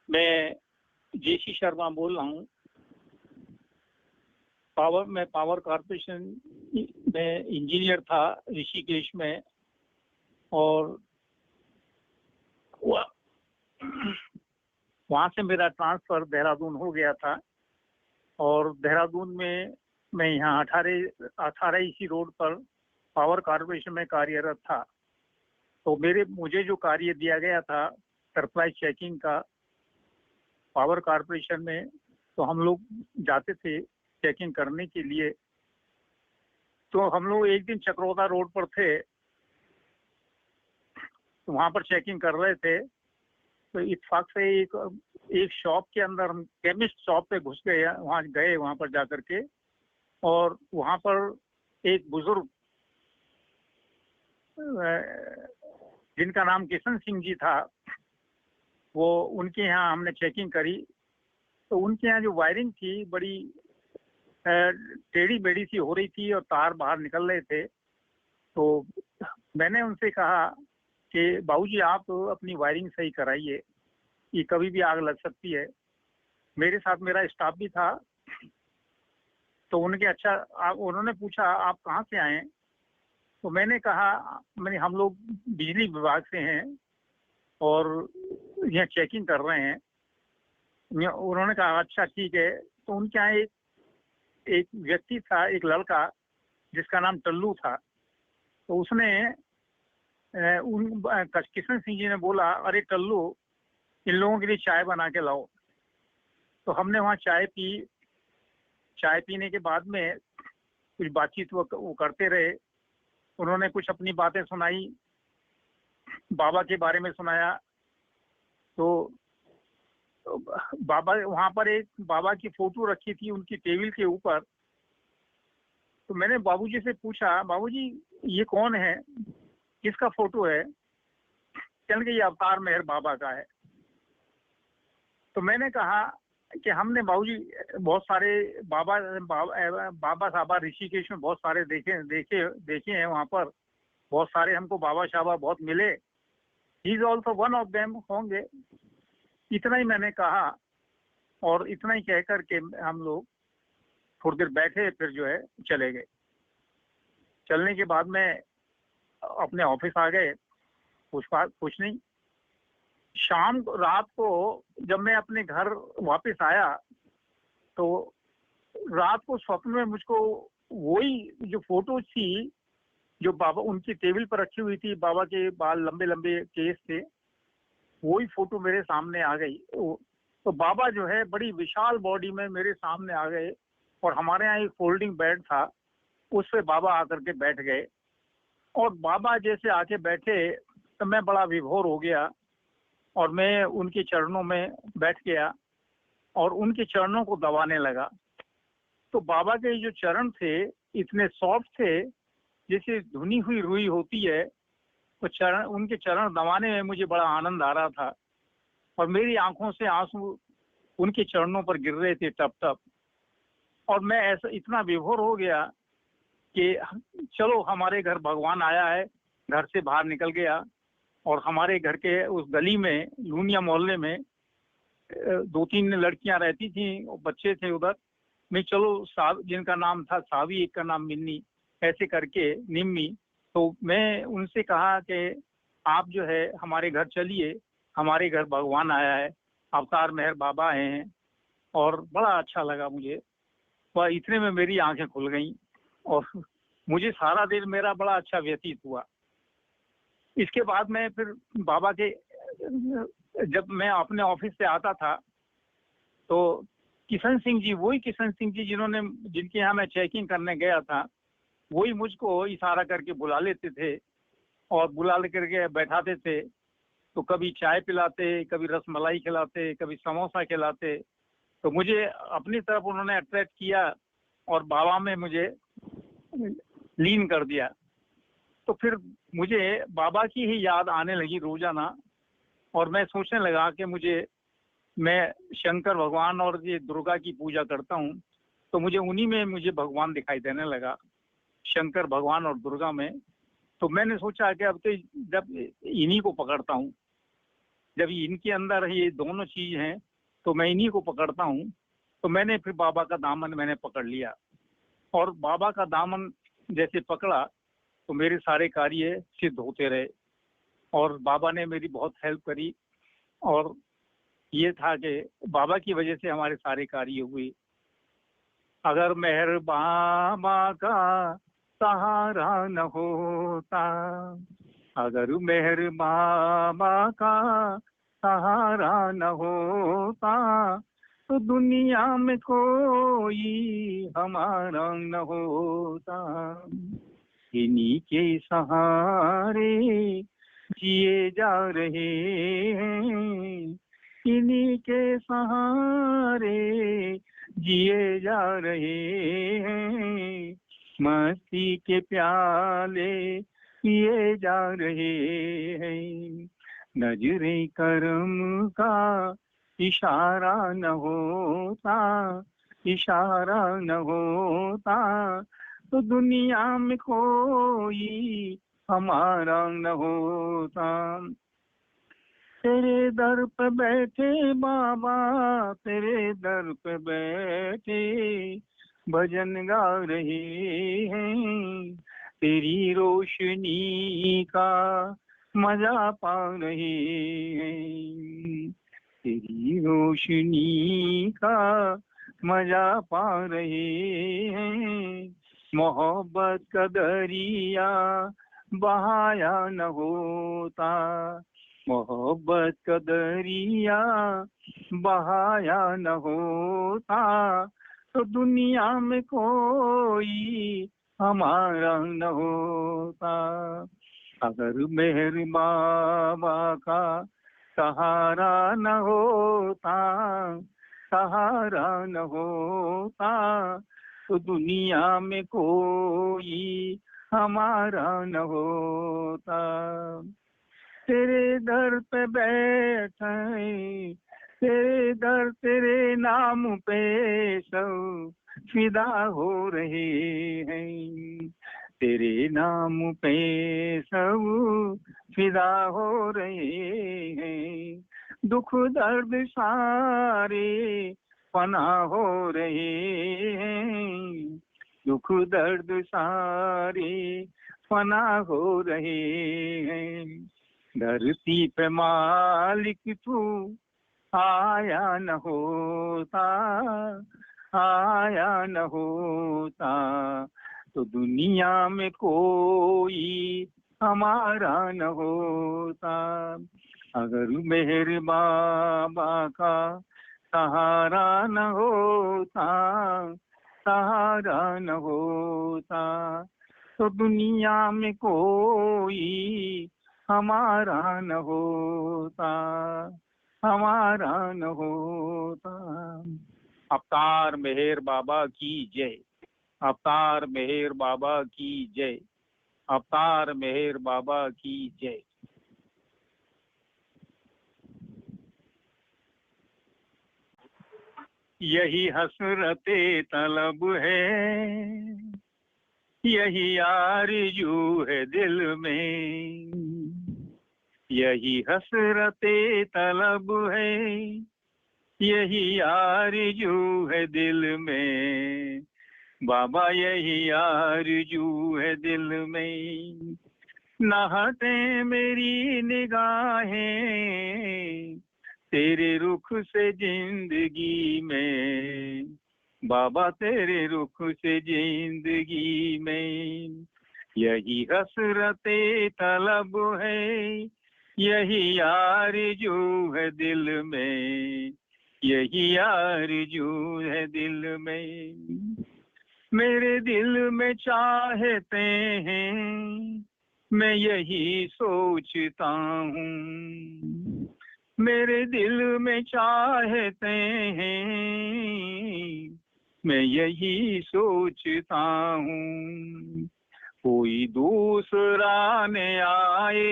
मैं जेसी शर्मा बोल रहा हूँ। मैं पावर कॉर्पोरेशन में इंजीनियर था ऋषिकेश में, और वहाँ से मेरा ट्रांसफर देहरादून हो गया था, और देहरादून में मैं यहाँ 18 इसी रोड पर पावर कॉर्पोरेशन में कार्यरत था। तो मुझे जो कार्य दिया गया था सरप्राइज चेकिंग का पावर कॉर्पोरेशन में, तो हम लोग जाते थे चेकिंग करने के लिए। तो हम लोग एक दिन चक्रोदा रोड पर थे, तो वहाँ पर चेकिंग कर रहे थे। तो इत्तेफाक से एक शॉप के अंदर, हम केमिस्ट शॉप पे घुस गए, वहाँ पर जाकर के, और वहाँ पर एक बुजुर्ग जिनका नाम किशन सिंह जी था, वो उनके यहाँ हमने चेकिंग करी। तो उनके यहाँ जो वायरिंग थी बड़ी टेढ़ी बेढ़ी सी हो रही थी और तार बाहर निकल रहे थे। तो मैंने उनसे कहा कि बाबूजी आप अपनी वायरिंग सही कराइए, ये कभी भी आग लग सकती है। मेरे साथ मेरा स्टाफ भी था। तो उन्होंने पूछा आप कहाँ से आए? तो मैंने कहा हम लोग बिजली विभाग से हैं और यहाँ चेकिंग कर रहे हैं। उन्होंने कहा अच्छा ठीक है। तो उनके यहाँ एक व्यक्ति था, एक लड़का जिसका नाम टल्लू था। तो उसने किशन सिंह जी ने बोला, अरे टल्लू, इन लोगों के लिए चाय बना के लाओ। तो हमने वहाँ चाय पी। चाय पीने के बाद में कुछ बातचीत वो करते रहे। उन्होंने कुछ अपनी बातें सुनाई, बाबा के बारे में सुनाया। तो बाबा, वहाँ पर एक बाबा की फोटो रखी थी उनकी टेबल के ऊपर। तो मैंने बाबूजी से पूछा, बाबूजी ये कौन है, किसका फोटो है? कहने लगे ये अवतार मेहर बाबा का है। तो मैंने कहा कि हमने बाबूजी बहुत सारे बाबा साहबा ऋषिकेश में बहुत सारे देखे हैं, वहाँ पर बहुत सारे हमको बाबा शाबा बहुत मिले। He is also one of them होंगे। इतना ही मैंने कहा, और इतना ही कह करके हम लोग थोड़ी देर बैठे, फिर जो है चले गए। चलने के बाद में अपने ऑफिस आ गए, कुछ नहीं। रात को जब मैं अपने घर वापस आया, तो रात को स्वप्न में मुझको वही जो फोटो थी जो बाबा उनकी टेबल पर रखी हुई थी, बाबा के बाल लंबे लंबे केस थे, वही फोटो मेरे सामने आ गई। तो बाबा जो है बड़ी विशाल बॉडी में मेरे सामने आ गए, और हमारे यहाँ एक फोल्डिंग बेड था, उस पे बाबा आकर के बैठ गए। और बाबा जैसे आके बैठे तो मैं बड़ा विभोर हो गया, और मैं उनके चरणों में बैठ गया और उनके चरणों को दबाने लगा। तो बाबा के जो चरण थे इतने सॉफ्ट थे, जैसे धुनी हुई रुई होती है। तो उनके चरण दबाने में मुझे बड़ा आनंद आ रहा था, और मेरी आंखों से आंसू उनके चरणों पर गिर रहे थे टप टप। और मैं ऐसा इतना विभोर हो गया कि चलो हमारे घर भगवान आया है। घर से बाहर निकल गया, और हमारे घर के उस गली में, लूनिया मोहल्ले में 2-3 लड़कियां रहती थी, बच्चे थे उधर में। चलो जिनका नाम था सावी, एक का नाम मिन्नी, ऐसे करके निम्मी। तो मैं उनसे कहा कि आप जो है हमारे घर चलिए, हमारे घर भगवान आया है, अवतार मेहर बाबा आए हैं। और बड़ा अच्छा लगा मुझे। वह इतने में मेरी आंखें खुल गईं, और मुझे सारा दिन मेरा बड़ा अच्छा व्यतीत हुआ। इसके बाद मैं फिर बाबा के, जब मैं अपने ऑफिस से आता था, तो किशन सिंह जी, वही किशन सिंह जी जिनके यहाँ मैं चेकिंग करने गया था, वही मुझको इशारा करके बुला लेते थे और बुला करके बैठाते थे। तो कभी चाय पिलाते, कभी रसमलाई खिलाते, कभी समोसा खिलाते। तो मुझे अपनी तरफ उन्होंने अट्रैक्ट किया और बाबा में मुझे लीन कर दिया। तो फिर मुझे बाबा की ही याद आने लगी रोजाना, और मैं सोचने लगा कि मैं शंकर भगवान और ये दुर्गा की पूजा करता हूँ, तो उन्हीं में मुझे भगवान दिखाई देने लगा, शंकर भगवान और दुर्गा में। तो मैंने सोचा कि अब तो जब इन्हीं को पकड़ता हूँ। जब इनके अंदर ये दोनों चीज हैं तो मैं इन्हीं को पकड़ता हूँ। तो मैंने फिर बाबा का दामन मैंने पकड़ लिया, और बाबा का दामन जैसे पकड़ा तो मेरे सारे कार्य सिद्ध होते रहे, और बाबा ने मेरी बहुत हेल्प करी। और ये था कि बाबा की वजह से हमारे सारे कार्य हुए। अगर मेहर बाबा का सहारा न होता, अगर मेहर बाबा का सहारा न होता, तो दुनिया में कोई हमारा न होता। इन्हीं के सहारे जिए जा रहे हैं, इन्हीं के सहारे जिए जा रहे हैं, मस्ती के प्याले पिए जा रहे हैं। नजरे करम का इशारा न होता, इशारा न होता, तो दुनिया में कोई हमारा न होता। तेरे दर पे बैठे बाबा, तेरे दर पे बैठे भजन गा रहे हैं, तेरी रोशनी का मजा पा रहे हैं, तेरी रोशनी का मजा पा रहे हैं। मोहब्बत का दरिया बहाया न होता, मोहब्बत का दरिया बहाया न होता, तो दुनिया में कोई हमारा न होता। अगर मेहर बाबा का सहारा न होता, सहारा न होता, तो दुनिया में कोई हमारा न होता। तेरे दर पे बैठे, तेरे दर तेरे नाम पे सब फिदा हो रहे हैं, तेरे नाम पे सब फिदा हो रहे हैं। दुख दर्द सारे फना हो रहे हैं, दुख दर्द सारे फना हो रहे हैं। धरती पे मालिक तू आया न होता, आया न होता, तो दुनिया में कोई हमारा न होता। अगर मेहर बाबा का सहारा न होता, सहारा न होता, तो दुनिया में कोई हमारा न होता, हमारा न होता। अवतार मेहर बाबा की जय, अवतार मेहर बाबा की जय, अवतार मेहर बाबा की जय। यही हसरते तलब है, यही आरज़ू है दिल में, यही हसरते तलब है, यही आरज़ू है दिल में, बाबा यही आरज़ू है दिल में। न हटे मेरी निगाहें तेरे रुख से जिंदगी में, बाबा तेरे रुख से जिंदगी में। यही हसरते तलब है, यही आरज़ू है दिल में, यही आरज़ू है दिल में। मेरे दिल में चाहते हैं, मैं यही सोचता हूँ, मेरे दिल में चाहते हैं, मैं यही सोचता हूँ। कोई दूसरा न आए,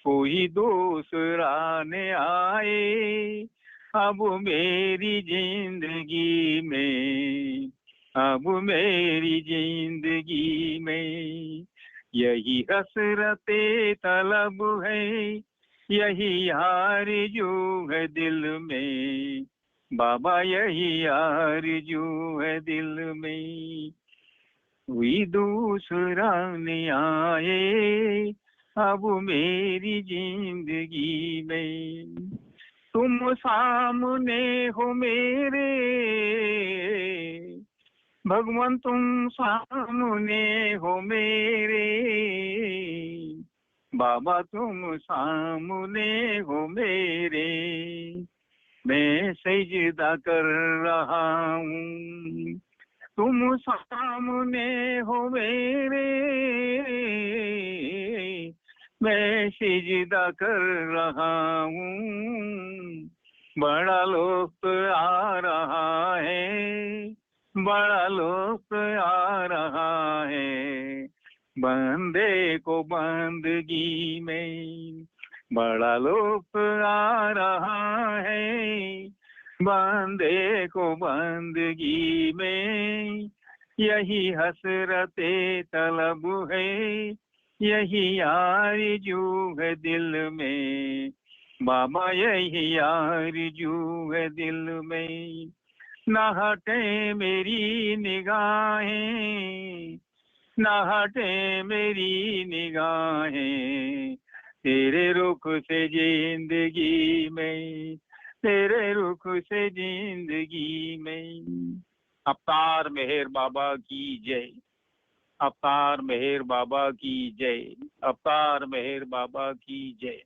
कोई दूसरा न आए अब मेरी जिंदगी में, अब मेरी जिंदगी में। यही हसरते तलब है, यही आरज़ू है दिल में, बाबा यही आरज़ू है दिल में। कोई दूसरा नहीं आए अब मेरी जिंदगी में, तुम सामने हो मेरे, भगवान तुम सामने हो मेरे, बाबा तुम सामने हो मेरे। मैं सजदा कर रहा हूँ, तुम सामने हो मेरे, मैं सजदा कर रहा हूँ। बड़ा लुत्फ आ रहा है, बड़ा लुत्फ आ रहा है, बंदे को बंदगी में। बड़ा लुत्फ आ रहा है, बंदे को बंदगी में। यही हसरते तलब है, यही आरज़ू है दिल में, बाबा यही आरज़ू है दिल में। न हटे मेरी निगाहें, न हटे मेरी निगाहें, तेरे रुख से जिंदगी में, तेरे रुख से जिंदगी में। अवतार मेहर बाबा की जय, अवतार मेहर बाबा की जय, अवतार मेहर बाबा की जय।